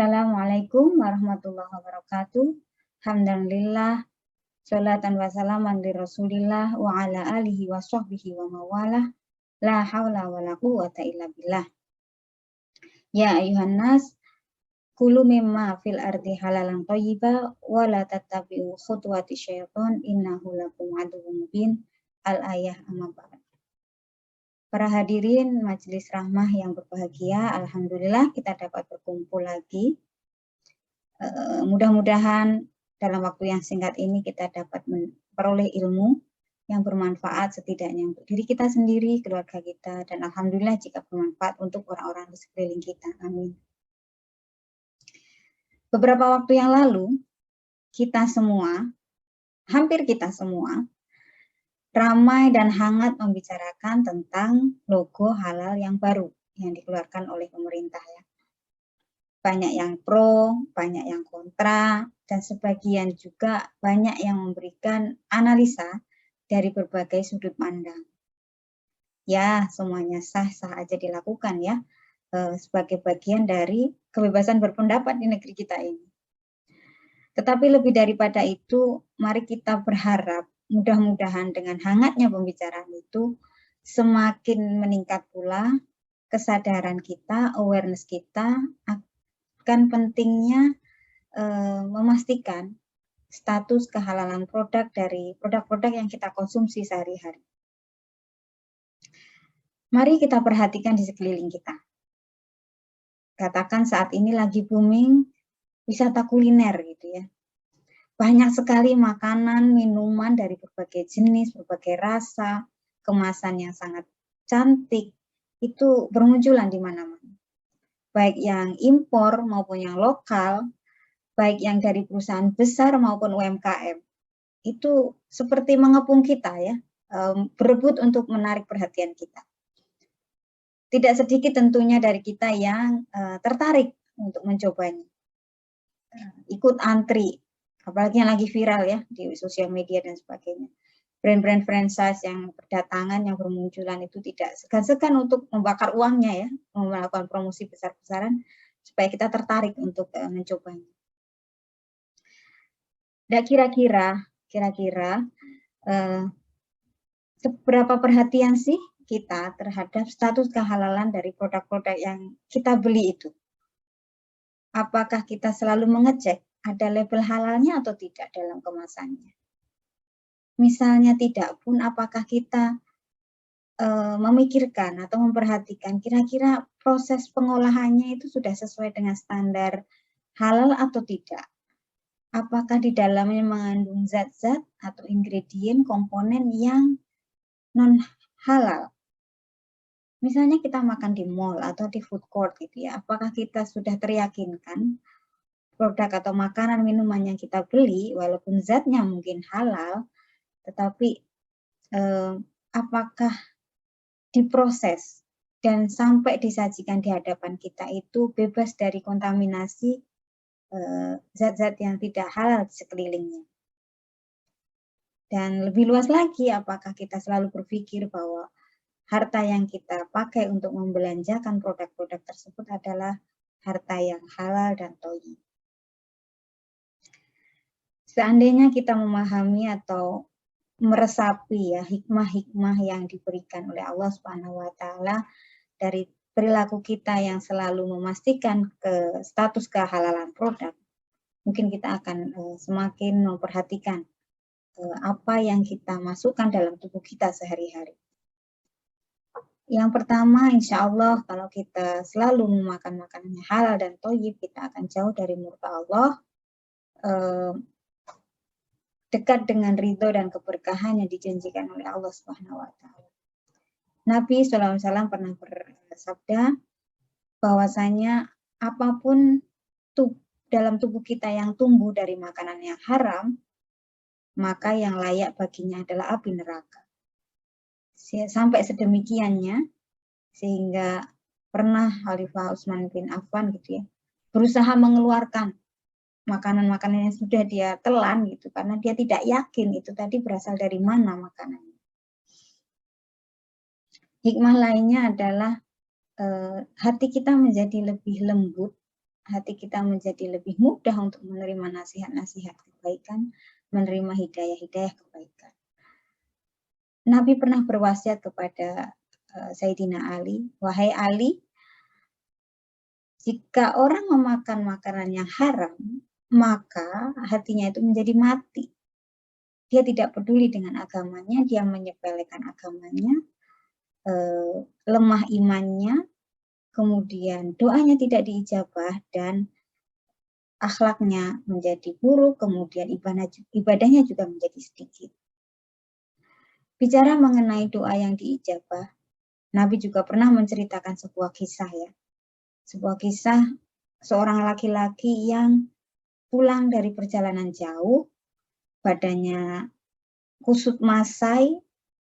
Assalamualaikum warahmatullahi wabarakatuh. Hamdalillah, sholatan wa salaman li Rasulillah wa ala alihi wa sahbihi wa mawalah. La haula wa la quwwata illa billah. Ya ayuhan nas, kulu mimma fil ardi halalan thayyiba wa la tattabi'u khutuwati syaitan innahu lakum aduwwun mubin. Al-ayah amma ba'd. Para hadirin majelis rahmah yang berbahagia, alhamdulillah kita dapat berkumpul lagi. Mudah-mudahan dalam waktu yang singkat ini kita dapat memperoleh ilmu yang bermanfaat setidaknya untuk diri kita sendiri, keluarga kita, dan alhamdulillah jika bermanfaat untuk orang-orang di sekeliling kita. Amin. Beberapa waktu yang lalu, kita semua, hampir kita semua, ramai dan hangat membicarakan tentang logo halal yang baru yang dikeluarkan oleh pemerintah ya. Banyak yang pro, banyak yang kontra, dan sebagian juga banyak yang memberikan analisa dari berbagai sudut pandang. Ya, semuanya sah-sah aja dilakukan ya, sebagai bagian dari kebebasan berpendapat di negeri kita ini. Tetapi lebih daripada itu, mari kita berharap mudah-mudahan dengan hangatnya pembicaraan itu semakin meningkat pula kesadaran kita, awareness kita akan pentingnya memastikan status kehalalan produk dari produk-produk yang kita konsumsi sehari-hari. Mari kita perhatikan di sekeliling kita. Katakan saat ini lagi booming wisata kuliner gitu ya. Banyak sekali makanan, minuman dari berbagai jenis, berbagai rasa, kemasan yang sangat cantik, itu bermunculan di mana-mana. Baik yang impor maupun yang lokal, baik yang dari perusahaan besar maupun UMKM. Itu seperti mengepung kita ya, berebut untuk menarik perhatian kita. Tidak sedikit tentunya dari kita yang tertarik untuk mencobanya. Ikut antri, apalagi yang lagi viral ya di sosial media dan sebagainya. Brand-brand franchise yang berdatangan, yang bermunculan itu tidak segan-segan untuk membakar uangnya ya, melakukan promosi besar-besaran supaya kita tertarik untuk mencobanya. Dan kira-kira seberapa perhatian sih kita terhadap status kehalalan dari produk-produk yang kita beli itu? Apakah kita selalu mengecek ada label halalnya atau tidak dalam kemasannya? Misalnya tidak pun, apakah kita memikirkan atau memperhatikan kira-kira proses pengolahannya itu sudah sesuai dengan standar halal atau tidak? Apakah di dalamnya mengandung zat-zat atau ingredient komponen yang non halal? Misalnya kita makan di mall atau di food court gitu ya, apakah kita sudah teryakinkan produk atau makanan minuman yang kita beli walaupun zatnya mungkin halal, tetapi apakah diproses dan sampai disajikan di hadapan kita itu bebas dari kontaminasi zat-zat yang tidak halal di sekelilingnya. Dan lebih luas lagi, apakah kita selalu berpikir bahwa harta yang kita pakai untuk membelanjakan produk-produk tersebut adalah harta yang halal dan thayyib. Seandainya kita memahami atau meresapi ya hikmah-hikmah yang diberikan oleh Allah Subhanahu wa taala dari perilaku kita yang selalu memastikan status kehalalan produk, mungkin kita akan semakin memperhatikan apa yang kita masukkan dalam tubuh kita sehari-hari. Yang pertama, insya Allah kalau kita selalu memakan makanan yang halal dan thayyib, kita akan jauh dari murka Allah, dekat dengan ridho dan keberkahan yang dijanjikan oleh Allah Subhanahu wa taala. Nabi SAW pernah bersabda bahwasanya apapun dalam tubuh kita yang tumbuh dari makanan yang haram, maka yang layak baginya adalah api neraka. Sampai sedemikiannya, sehingga pernah Khalifah Utsman bin Affan gitu ya, berusaha mengeluarkan makanan-makanan yang sudah dia telan gitu, karena dia tidak yakin itu tadi berasal dari mana makanannya. Hikmah lainnya adalah hati kita menjadi lebih lembut hati kita menjadi lebih mudah untuk menerima nasihat-nasihat kebaikan, menerima hidayah-hidayah kebaikan. Nabi pernah berwasiat kepada Sayyidina Ali, wahai Ali, jika orang memakan makanan yang haram, maka hatinya itu menjadi mati. Dia tidak peduli dengan agamanya, dia menyepelekan agamanya, lemah imannya, kemudian doanya tidak diijabah, dan akhlaknya menjadi buruk, kemudian ibadahnya juga menjadi sedikit. Bicara mengenai doa yang diijabah, Nabi juga pernah menceritakan sebuah kisah ya. Sebuah kisah seorang laki-laki yang pulang dari perjalanan jauh, badannya kusut masai,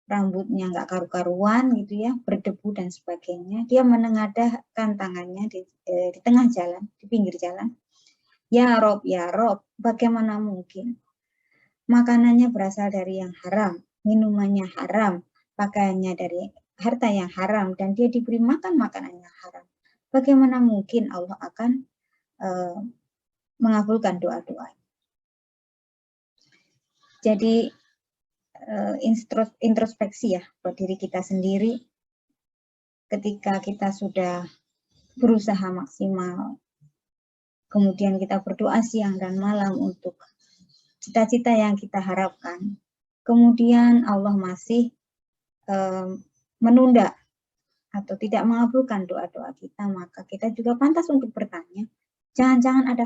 rambutnya nggak karu-karuan gitu ya, berdebu dan sebagainya. Dia menengadahkan tangannya di tengah jalan, di pinggir jalan. Ya Rob, bagaimana mungkin? Makanannya berasal dari yang haram, minumannya haram, pakaiannya dari harta yang haram, dan dia diberi makan makanan yang haram. Bagaimana mungkin Allah akan mengabulkan doa-doa? Jadi introspeksi ya buat diri kita sendiri. Ketika kita sudah berusaha maksimal, kemudian kita berdoa siang dan malam untuk cita-cita yang kita harapkan, kemudian Allah masih menunda atau tidak mengabulkan doa-doa kita, maka kita juga pantas untuk bertanya, jangan-jangan ada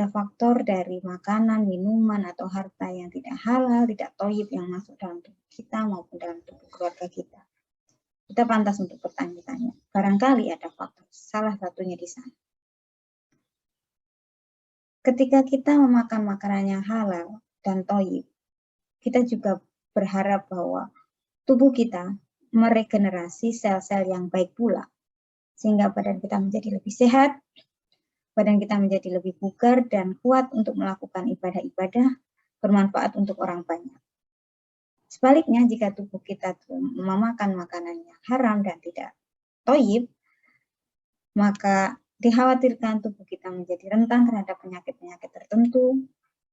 faktor dari makanan, minuman, atau harta yang tidak halal, tidak thayyib yang masuk dalam tubuh kita maupun dalam tubuh keluarga kita. Kita pantas untuk bertanya-tanya, barangkali ada faktor, salah satunya di sana. Ketika kita memakan makanan yang halal dan thayyib, kita juga berharap bahwa tubuh kita meregenerasi sel-sel yang baik pula, sehingga badan kita menjadi lebih sehat, badan kita menjadi lebih bugar dan kuat untuk melakukan ibadah-ibadah bermanfaat untuk orang banyak. Sebaliknya, jika tubuh kita memakan makanan yang haram dan tidak thayyib, maka dikhawatirkan tubuh kita menjadi rentan terhadap penyakit-penyakit tertentu,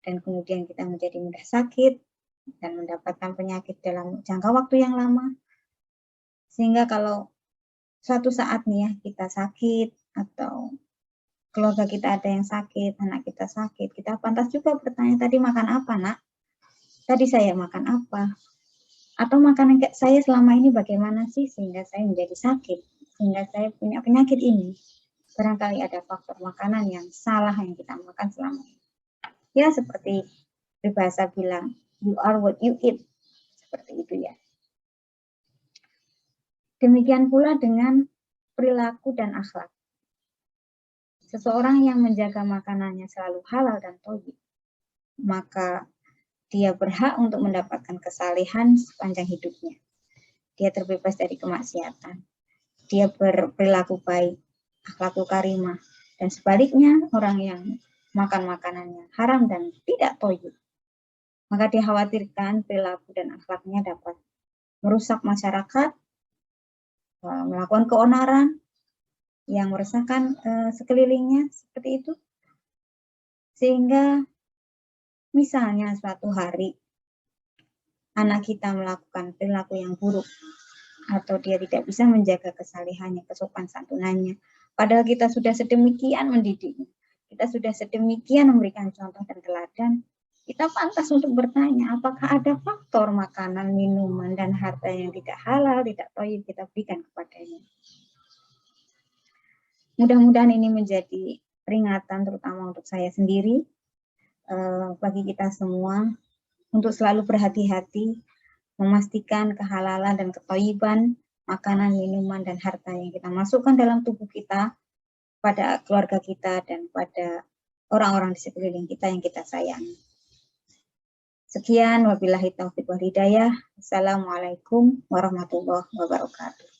dan kemudian kita menjadi mudah sakit dan mendapatkan penyakit dalam jangka waktu yang lama. Sehingga kalau suatu saat nih ya kita sakit, atau keluarga kita ada yang sakit, anak kita sakit, kita pantas juga bertanya, tadi makan apa nak? Tadi saya makan apa? Atau makanan saya selama ini bagaimana sih sehingga saya menjadi sakit, sehingga saya punya penyakit ini? Barangkali ada faktor makanan yang salah yang kita makan selama ini. Ya seperti peribahasa bilang, you are what you eat. Seperti itu ya. Demikian pula dengan perilaku dan akhlak. Seseorang yang menjaga makanannya selalu halal dan thayyib, maka dia berhak untuk mendapatkan kesalehan sepanjang hidupnya. Dia terbebas dari kemaksiatan. Dia berperilaku baik, akhlakul karimah. Dan sebaliknya, orang yang makan makanan yang haram dan tidak thayyib, maka dikhawatirkan perilaku dan akhlaknya dapat merusak masyarakat, melakukan keonaran yang meresahkan sekelilingnya, seperti itu. Sehingga misalnya suatu hari anak kita melakukan perilaku yang buruk, atau dia tidak bisa menjaga kesalehannya, kesopan santunannya, padahal kita sudah sedemikian mendidiknya, kita sudah sedemikian memberikan contoh dan teladan, kita pantas untuk bertanya, apakah ada faktor makanan, minuman, dan harta yang tidak halal, tidak thayyib kita berikan kepadanya. Mudah-mudahan ini menjadi peringatan terutama untuk saya sendiri, bagi kita semua, untuk selalu berhati-hati, memastikan kehalalan dan kethayyiban makanan, minuman, dan harta yang kita masukkan dalam tubuh kita, pada keluarga kita, dan pada orang-orang di sekeliling kita yang kita sayangi. Sekian, wabillahi taufiq wal hidayah. Assalamualaikum warahmatullahi wabarakatuh.